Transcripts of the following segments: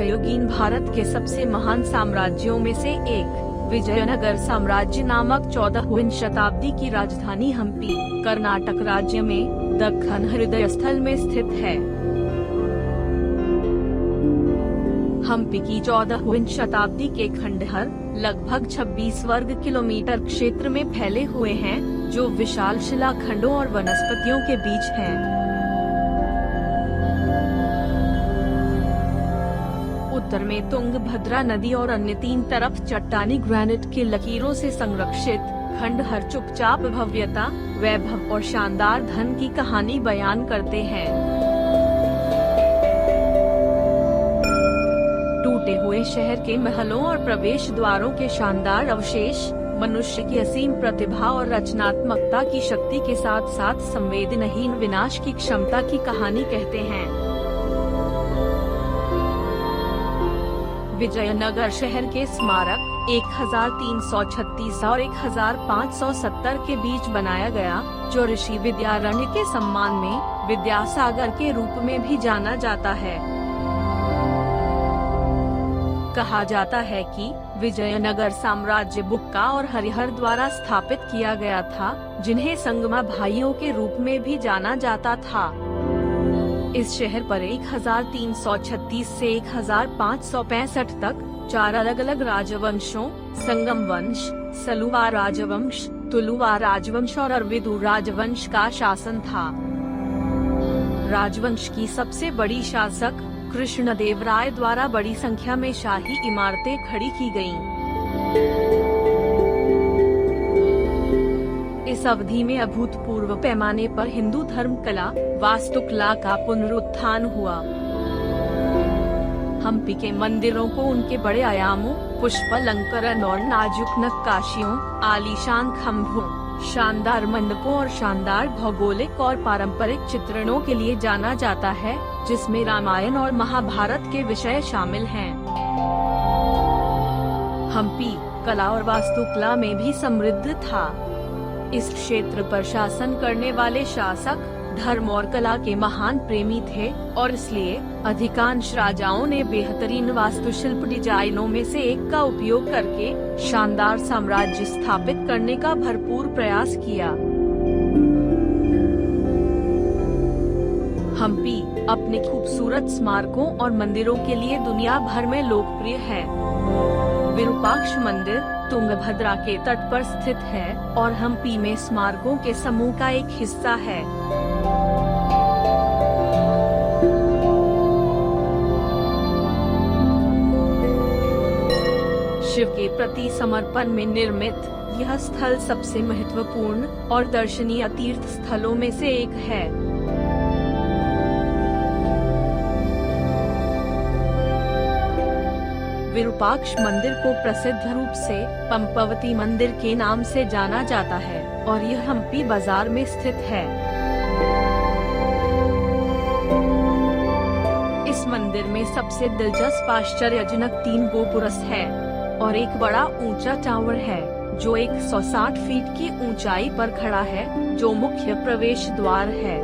मध्ययुगीन भारत के सबसे महान साम्राज्यों में से एक विजयनगर साम्राज्य नामक 14वीं शताब्दी की राजधानी हम्पी कर्नाटक राज्य में दक्खन हृदय स्थल में स्थित है। हम्पी की 14वीं शताब्दी के खंडहर लगभग 26 वर्ग किलोमीटर क्षेत्र में फैले हुए हैं, जो विशाल शिलाखंडों और वनस्पतियों के बीच हैं। उत्तर में तुंगभद्रा नदी और अन्य तीन तरफ चट्टानी ग्रेनाइट की लकीरों से संरक्षित खंडहर चुपचाप भव्यता, वैभव और शानदार धन की कहानी बयान करते हैं। टूटे हुए शहर के महलों और प्रवेश द्वारों के शानदार अवशेष मनुष्य की असीम प्रतिभा और रचनात्मकता की शक्ति के साथ साथ संवेदनहीन विनाश की क्षमता की कहानी कहते हैं। विजयनगर शहर के स्मारक 1336 और 1570 के बीच बनाया गया, जो ऋषि विद्यारण्य के सम्मान में विद्यासागर के रूप में भी जाना जाता है। कहा जाता है कि विजयनगर साम्राज्य बुक्का और हरिहर द्वारा स्थापित किया गया था, जिन्हें संगमा भाइयों के रूप में भी जाना जाता था। इस शहर पर 1336 से 1565 तक 4 अलग अलग राजवंशों संगम वंश, सलुवा राजवंश, तुलुवा राजवंश और अरविदु राजवंश का शासन था। राजवंश की सबसे बड़ी शासक कृष्णदेवराय द्वारा बड़ी संख्या में शाही इमारतें खड़ी की गयीं। इस अवधि में अभूतपूर्व पैमाने पर हिंदू धर्म कला, वास्तुकला का पुनरुत्थान हुआ। हम्पी के मंदिरों को उनके बड़े आयामों, पुष्पालंकरण और नाजुक नक्काशियों, आलीशान खम्भों, शानदार मंडपों और शानदार भौगोलिक और पारंपरिक चित्रणों के लिए जाना जाता है, जिसमें रामायण और महाभारत के विषय शामिल हैं। हम्पी कला और वास्तुकला में भी समृद्ध था। इस क्षेत्र पर शासन करने वाले शासक धर्म और कला के महान प्रेमी थे और इसलिए अधिकांश राजाओं ने बेहतरीन वास्तुशिल्प डिजाइनों में से एक का उपयोग करके शानदार साम्राज्य स्थापित करने का भरपूर प्रयास किया। हम्पी अपने खूबसूरत स्मारकों और मंदिरों के लिए दुनिया भर में लोकप्रिय है। विरूपाक्ष मंदिर तुंगभद्रा के तट पर स्थित है और हम्पी में स्मारकों के समूह का एक हिस्सा है। शिव के प्रति समर्पण में निर्मित यह स्थल सबसे महत्वपूर्ण और दर्शनीय तीर्थ स्थलों में से एक है। विरूपाक्ष मंदिर को प्रसिद्ध रूप से पंपवती मंदिर के नाम से जाना जाता है और यह हम्पी बाजार में स्थित है। इस मंदिर में सबसे दिलचस्प आश्चर्यजनक 3 गोपुरम है और एक बड़ा ऊंचा टावर है, जो 160 फीट की ऊंचाई पर खड़ा है, जो मुख्य प्रवेश द्वार है।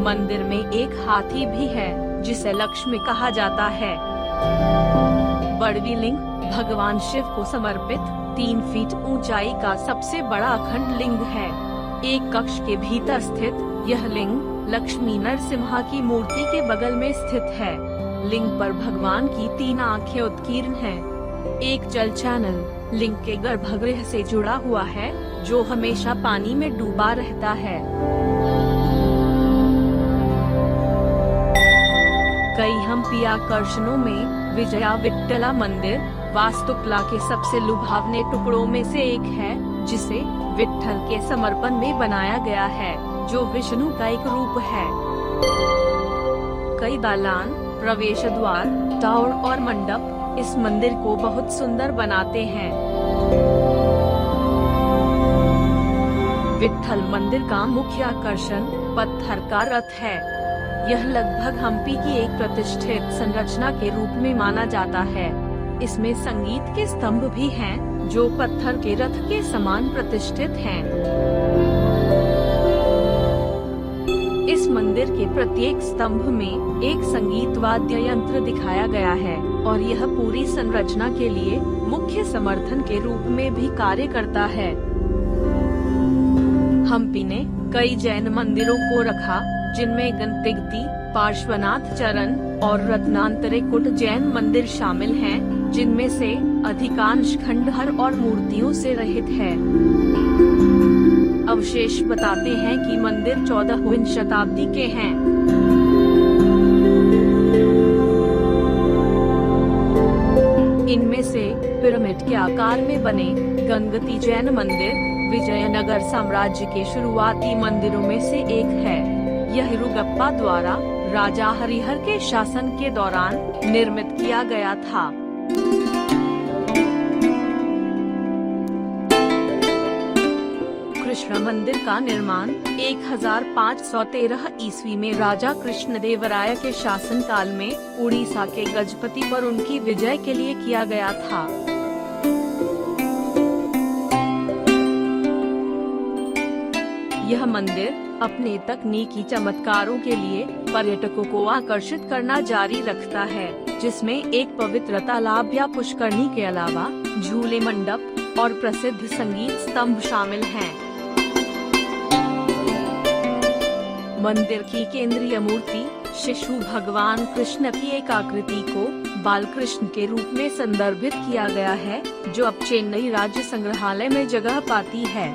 मंदिर में एक हाथी भी है, जिसे लक्ष्मी कहा जाता है। बड़वी लिंग भगवान शिव को समर्पित 3 फीट ऊंचाई का सबसे बड़ा अखंड लिंग है। एक कक्ष के भीतर स्थित यह लिंग लक्ष्मी नरसिम्हा की मूर्ति के बगल में स्थित है। लिंग पर भगवान की 3 आंखें उत्कीर्ण हैं। एक जल चैनल लिंग के गर्भगृह से जुड़ा हुआ है, जो हमेशा पानी में डूबा रहता है। कई हम्पी आकर्षणों में विजया विट्ठला मंदिर वास्तुकला के सबसे लुभावने टुकड़ों में से एक है, जिसे विट्ठल के समर्पण में बनाया गया है, जो विष्णु का एक रूप है। कई दालान, प्रवेश द्वार, टावर और मंडप इस मंदिर को बहुत सुंदर बनाते हैं। विट्ठल मंदिर का मुख्य आकर्षण पत्थर का रथ है। यह लगभग हम्पी की एक प्रतिष्ठित संरचना के रूप में माना जाता है। इसमें संगीत के स्तंभ भी हैं, जो पत्थर के रथ के समान प्रतिष्ठित हैं। इस मंदिर के प्रत्येक स्तंभ में एक संगीत वाद्य यंत्र दिखाया गया है और यह पूरी संरचना के लिए मुख्य समर्थन के रूप में भी कार्य करता है। हम्पी ने कई जैन मंदिरों को रखा, जिनमें गंतिगती, पार्श्वनाथ चरण और रत्नांतरेकुट जैन मंदिर शामिल हैं, जिनमें से अधिकांश खंडहर और मूर्तियों से रहित है। अवशेष बताते हैं कि मंदिर 14वीं शताब्दी के हैं। इनमें से पिरामिड के आकार में बने गंगती जैन मंदिर विजयनगर साम्राज्य के शुरुआती मंदिरों में से एक है। यह हिरुगप्पा द्वारा राजा हरिहर के शासन के दौरान निर्मित किया गया था। कृष्ण मंदिर का निर्माण 1513 ईस्वी में राजा कृष्णदेवराय के शासनकाल में उड़ीसा के गजपति पर उनकी विजय के लिए किया गया था। यह मंदिर अपने तकनीकी चमत्कारों के लिए पर्यटकों को आकर्षित करना जारी रखता है, जिसमें एक पवित्र तालाब या पुष्करणी के अलावा झूले मंडप और प्रसिद्ध संगीत स्तंभ शामिल हैं। मंदिर की केंद्रीय मूर्ति शिशु भगवान कृष्ण की एक आकृति को बाल कृष्ण के रूप में संदर्भित किया गया है, जो अब चेन्नई राज्य संग्रहालय में जगह पाती है।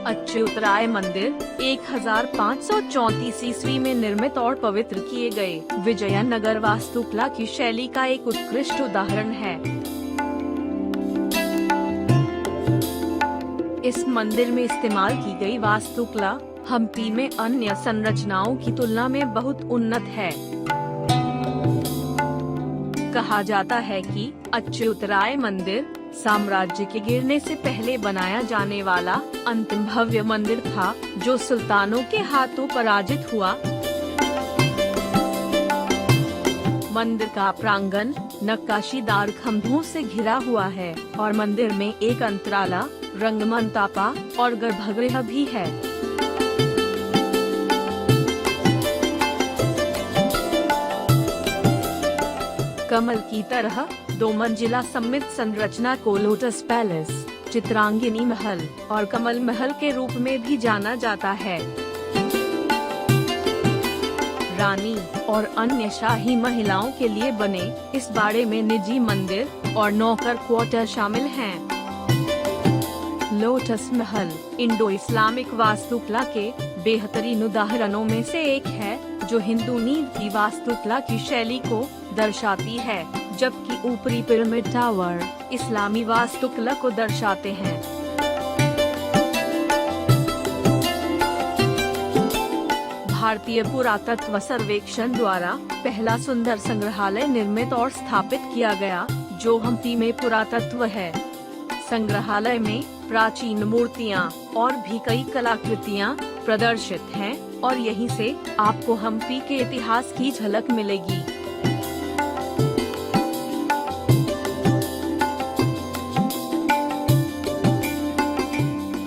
अच्युतराय मंदिर 1534 ईस्वी में निर्मित और पवित्र किए गए विजयनगर वास्तुकला की शैली का एक उत्कृष्ट उदाहरण है। इस मंदिर में इस्तेमाल की गई वास्तुकला हम्पी में अन्य संरचनाओं की तुलना में बहुत उन्नत है। कहा जाता है कि अच्युतराय मंदिर साम्राज्य के गिरने से पहले बनाया जाने वाला अंतिम भव्य मंदिर था, जो सुल्तानों के हाथों पराजित हुआ। मंदिर का प्रांगण नक्काशीदार खंभों से घिरा हुआ है और मंदिर में एक अंतराला, रंगमंटापा और गर्भगृह भी है। कमल की तरह 2 मंजिला सममित संरचना को लोटस पैलेस, चित्रांगिनी महल और कमल महल के रूप में भी जाना जाता है। रानी और अन्य शाही महिलाओं के लिए बने इस बाड़े में निजी मंदिर और नौकर क्वार्टर शामिल हैं। लोटस महल इंडो इस्लामिक वास्तुकला के बेहतरीन उदाहरणों में से एक है, जो हिंदू नींव की वास्तुकला की शैली को दर्शाती है, जबकि ऊपरी पिरामिड टावर इस्लामी वास्तुकला को दर्शाते हैं। भारतीय पुरातत्व सर्वेक्षण द्वारा पहला सुंदर संग्रहालय निर्मित और स्थापित किया गया, जो हम्पी में पुरातत्व है। संग्रहालय में प्राचीन मूर्तियां और भी कई कलाकृतियां प्रदर्शित हैं और यहीं से आपको हम्पी के इतिहास की झलक मिलेगी।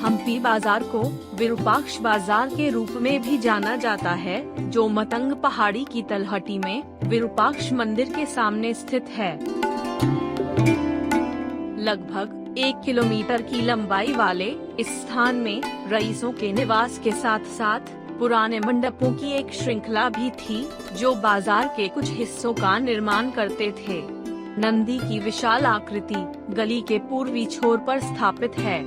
हम्पी बाजार को विरूपाक्ष बाजार के रूप में भी जाना जाता है, जो मतंग पहाड़ी की तलहटी में विरूपाक्ष मंदिर के सामने स्थित है। लगभग 1 किलोमीटर की लंबाई वाले इस स्थान में रईसों के निवास के साथ साथ पुराने मंडपों की एक श्रृंखला भी थी, जो बाजार के कुछ हिस्सों का निर्माण करते थे। नंदी की विशाल आकृति गली के पूर्वी छोर पर स्থাपित है।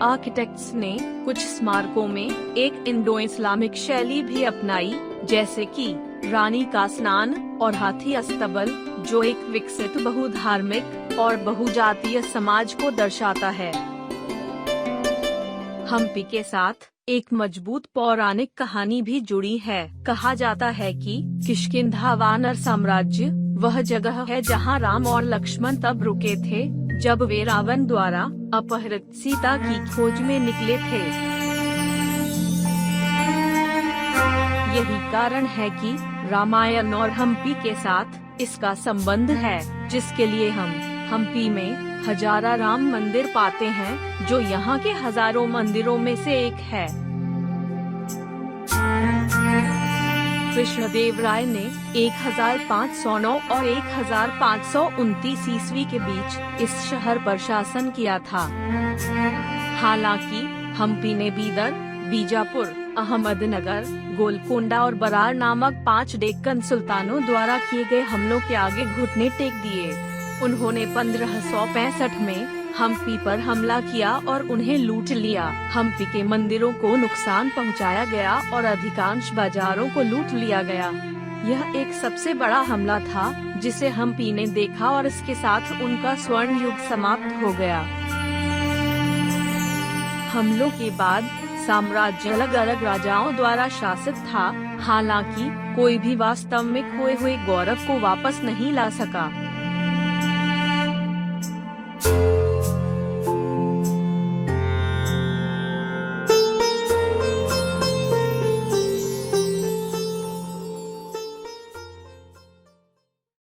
आर्किटेक्ट्स ने कुछ स्मारकों में एक इंडो इस्लामिक शैली भी अपनाई, जैसे कि रानी का स्नान और हाथी अस्तबल, जो एक विकसित बहुधार्मिक और बहुजातीय समाज को दर्शाता है। हम्पी के साथ एक मजबूत पौराणिक कहानी भी जुड़ी है। कहा जाता है कि किष्किंधा वानर साम्राज्य वह जगह है जहां राम और लक्ष्मण तब रुके थे जब वे रावण द्वारा अपहृत सीता की खोज में निकले थे। यही कारण है कि रामायण और हम्पी के साथ इसका संबंध है, जिसके लिए हम हम्पी में हजारा राम मंदिर पाते हैं, जो यहाँ के हजारों मंदिरों में से एक है। कृष्णदेवराय ने 1509 और 1529 ईस्वी के बीच इस शहर पर शासन किया था। हालांकि हम्पी ने बीदर, बीजापुर, अहमदनगर, गोलकोंडा और बरार नामक 5 डेक्कन सुल्तानों द्वारा किए गए हमलों के आगे घुटने टेक दिए। उन्होंने 1565 में हम्पी पर हमला किया और उन्हें लूट लिया। हम्पी के मंदिरों को नुकसान पहुंचाया गया और अधिकांश बाजारों को लूट लिया गया। यह एक सबसे बड़ा हमला था जिसे हम्पी ने देखा और इसके साथ उनका स्वर्ण युग समाप्त हो गया। हमलों के बाद साम्राज्य अलग अलग राजाओं द्वारा शासित था, हालांकि कोई भी वास्तव में खोए हुए गौरव को वापस नहीं ला सका।